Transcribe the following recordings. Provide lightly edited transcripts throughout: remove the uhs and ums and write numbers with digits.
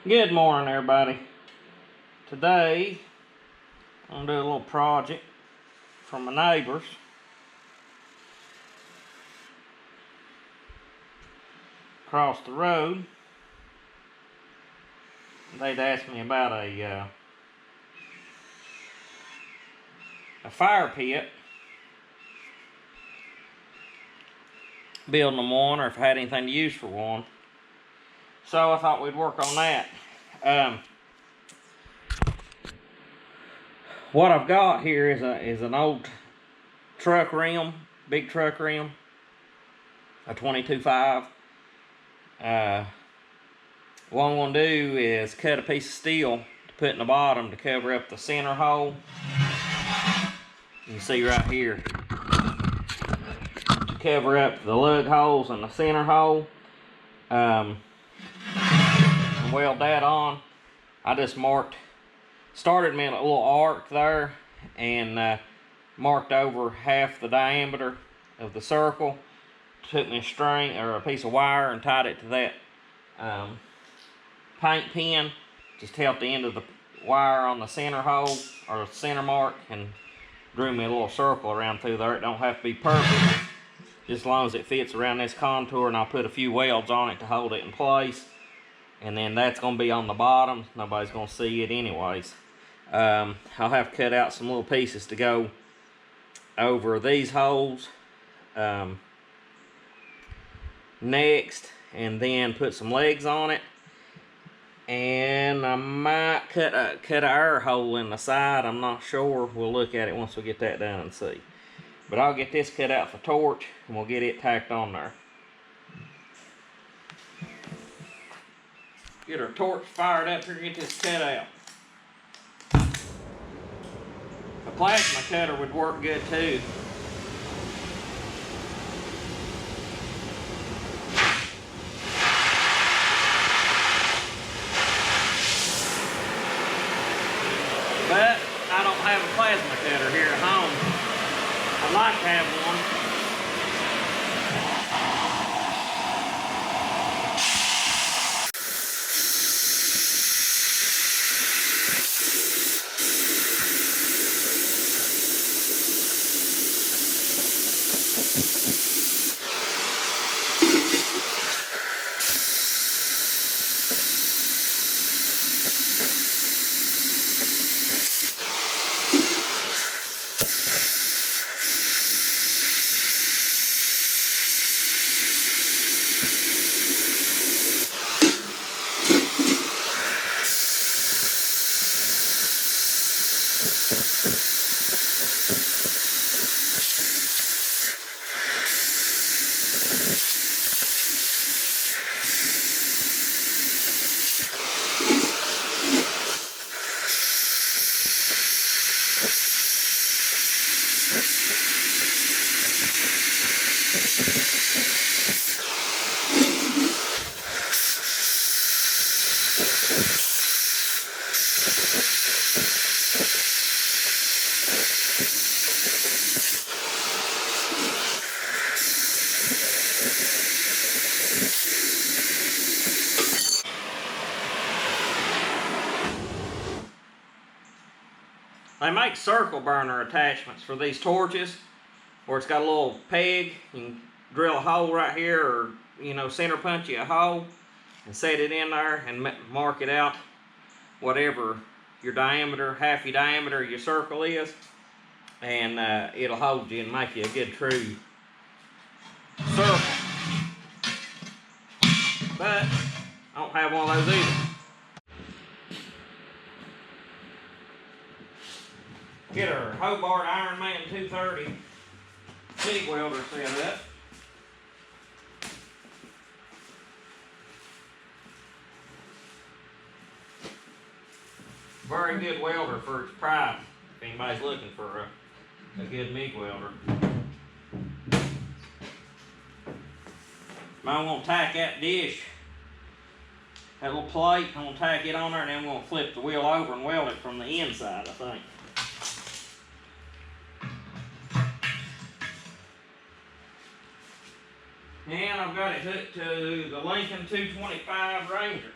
Good morning, everybody. Today, I'm gonna do a little project for my neighbors. Across the road, they'd asked me about a fire pit, building them one, or if I had anything to use for one. So I thought we'd work on that. What I've got here is an old truck rim, big truck rim, a 22.5. What I'm going to do is cut a piece of steel to put in the bottom to cover up the center hole. You can see right here, to cover up the lug holes in the center hole. And weld that on. I just started me a little arc there and marked over half the diameter of the circle. Took me a string or a piece of wire and tied it to that paint pen. Just held the end of the wire on the center hole or center mark and drew me a little circle around through there. It don't have to be perfect, just as long as it fits around this contour, and I'll put a few welds on it to hold it in place. And then that's going to be on the bottom. Nobody's going to see it anyways. I'll have to cut out some little pieces to go over these holes next, and then put some legs on it. And I might cut a air hole in the side. I'm not sure. We'll look at it once we get that done and see. But I'll get this cut out for torch and we'll get it tacked on there. Get our torch fired up here and get this cut out. A plasma cutter would work good too. But I don't have a plasma cutter here at home. I'd like to have one. They make circle burner attachments for these torches, where it's got a little peg. You can drill a hole right here, or center punch you a hole and set it in there and mark it out whatever your diameter, half your diameter of your circle is, and it'll hold you and make you a good true circle. But I don't have one of those either. Get our Hobart Iron Man 230 TIG welder set up. Very good welder for its price, if anybody's looking for a good MIG welder. Might want to tack that dish, that little plate, I'm going to tack it on there, and then we're going to flip the wheel over and weld it from the inside, I think. And I've got it hooked to the Lincoln 225 Ranger.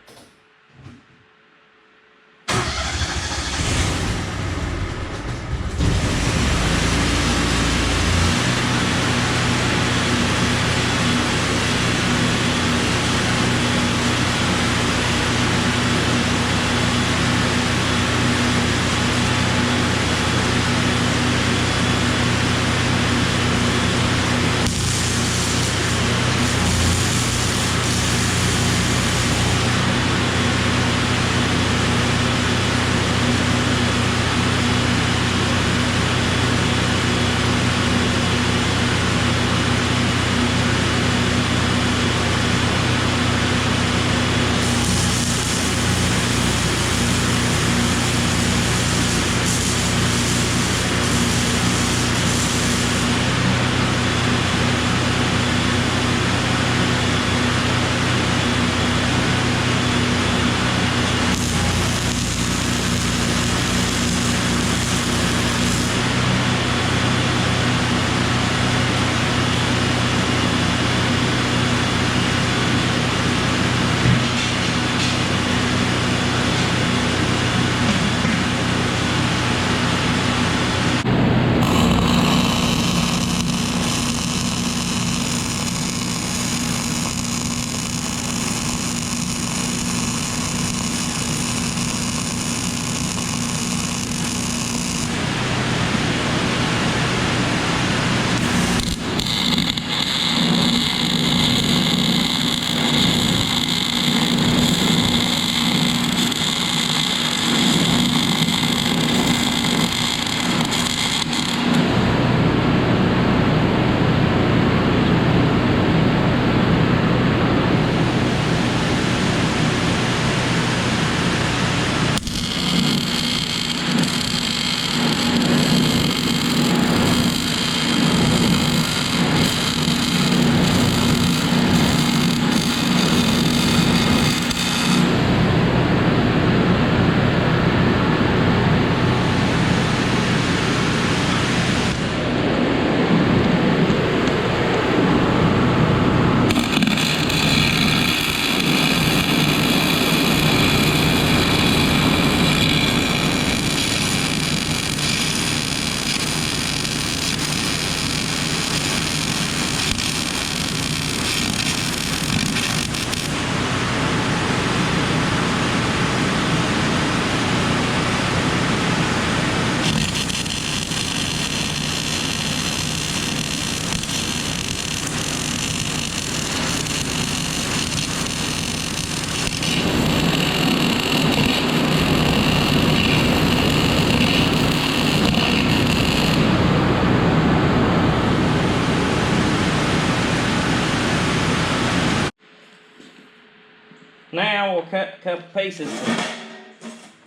Now we'll cut a couple pieces to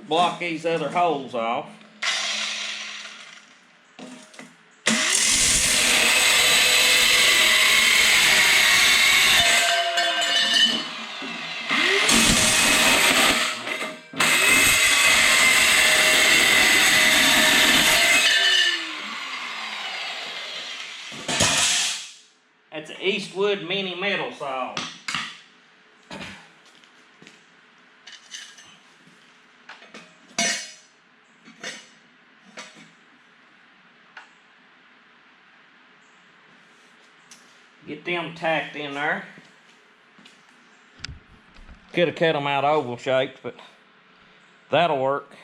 block these other holes off. That's an Eastwood mini metal saw. Get them tacked in there. Could have cut them out oval shaped, but that'll work.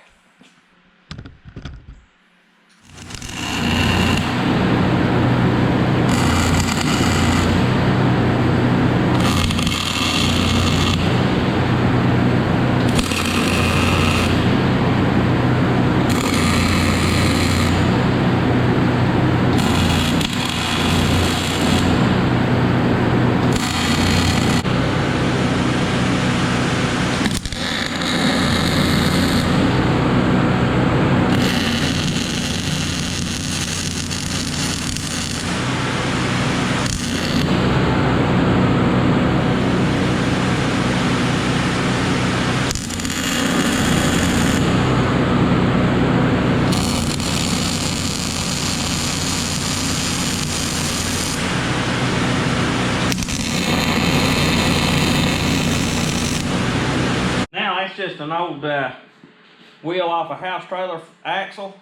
Just an old wheel off a house trailer axle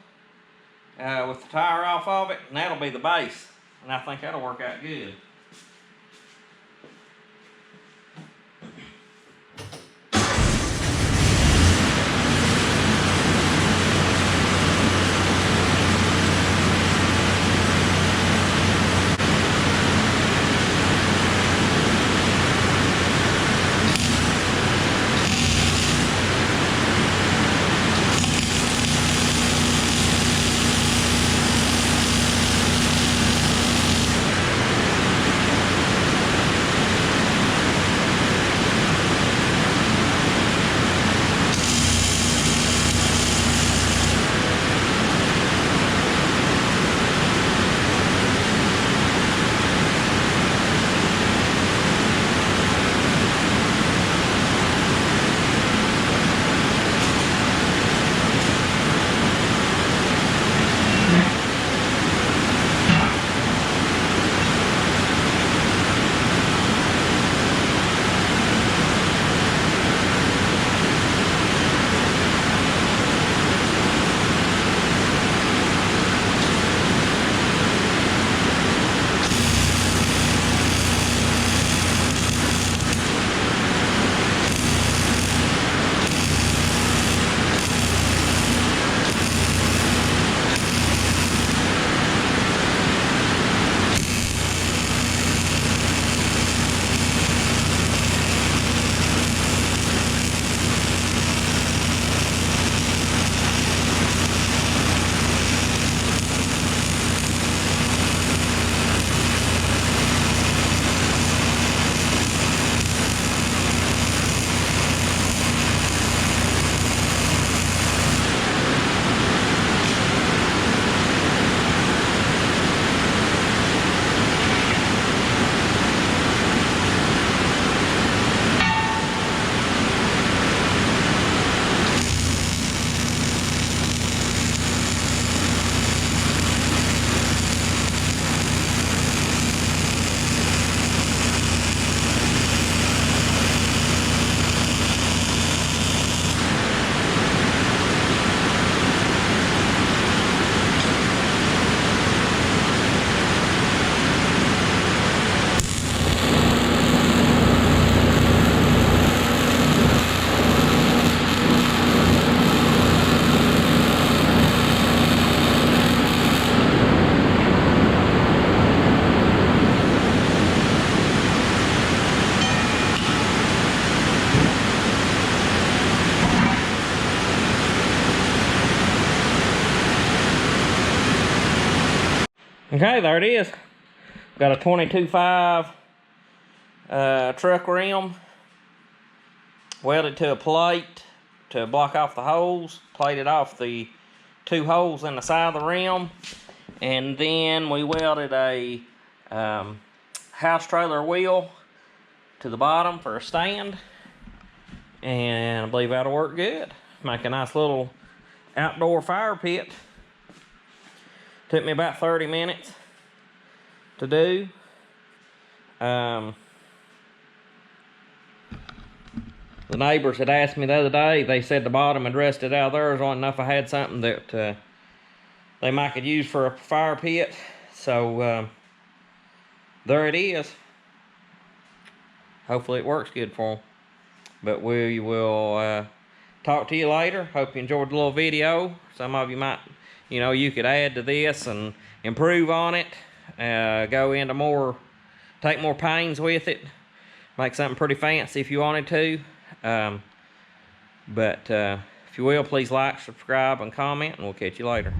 with the tire off of it, and that'll be the base, and I think that'll work out good. Okay, there it is. Got a 22.5 truck rim. welded to a plate to block off the holes, plated off the 2 holes in the side of the rim, and then we welded a house trailer wheel to the bottom for a stand, and I believe that'll work good. Make a nice little outdoor fire pit. Took me about 30 minutes to do. The neighbors had asked me the other day, they said the bottom had rusted out of theirs. I didn't know if I had something that they might could use for a fire pit. So there it is. Hopefully it works good for them. But we will talk to you later. Hope you enjoyed the little video. Some of you might, you could add to this and improve on it. Go into more, take more pains with it. Make something pretty fancy if you wanted to. But if you will, please like, subscribe, and comment, and we'll catch you later.